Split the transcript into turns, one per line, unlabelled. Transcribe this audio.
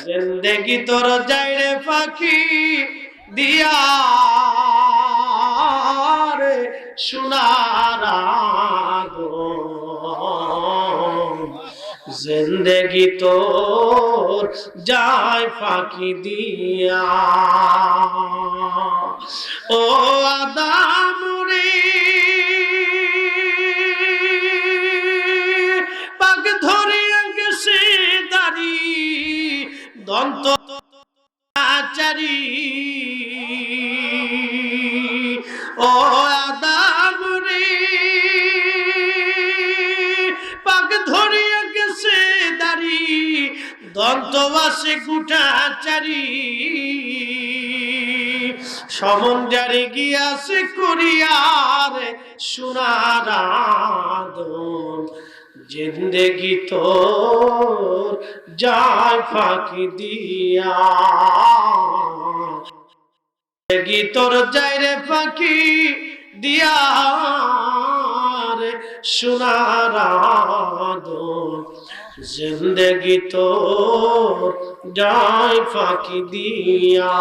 জিন্দেগি তোর যাইরে ফাঁকি দিয়া রে সোনার আগুন, জিন্দেগি তোর যায় ফাঁকি দিয়া। ও আদম রে পাক ধরিয়া গেছে দাড়ি দন্ত আচারি। ও আদম রে পাক ধরিয়া গেছে দাড়ি দন্ত বাসে কুঠাচারি। সমুদ্রে গিয়াছে করিয়ার সোনার আদম, জিন্দেগি তোর যায় ফাঁকি দিয়া। জিন্দেগি তোর যায় রে ফাঁকি দিয়া রে সোনার আদম, জিন্দেগি তোর যায় ফাঁকি দিয়া।